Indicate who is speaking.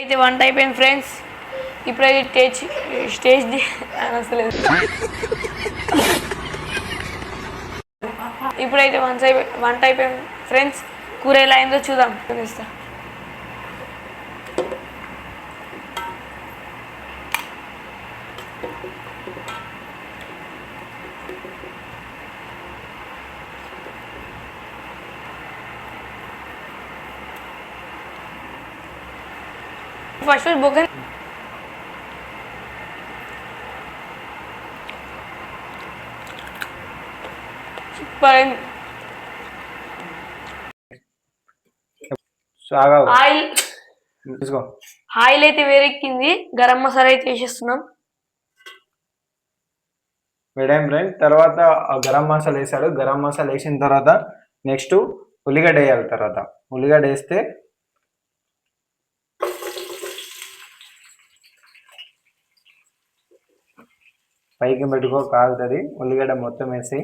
Speaker 1: అయితే వంట అయిపోయింది ఫ్రెండ్స్. ఇప్పుడైతే స్టేజ్ అనసలేదు. ఇప్పుడైతే వంట అయిపోయింది ఫ్రెండ్స్. కూర ఎలా అయిందో చూద్దాం. చూపిస్తా. ఫస్ట్ బొగ్గ సూపర్ అయింది. ఆయిల్ అయితే వేరెక్కింది. గరం మసాలా అయితే వేసేస్తున్నాం.
Speaker 2: వేడైం ఫ్రెండ్. తర్వాత గరం మసాలా వేసాడు. గరం మసాలా వేసిన తర్వాత నెక్స్ట్ ఉల్లిగడ్డ వేయాలి. తర్వాత ఉల్లిగడ్డ వేస్తే పైకి పెట్టుకో కాలుతుంది. ఉల్లిగడ్డ మొత్తం వేసి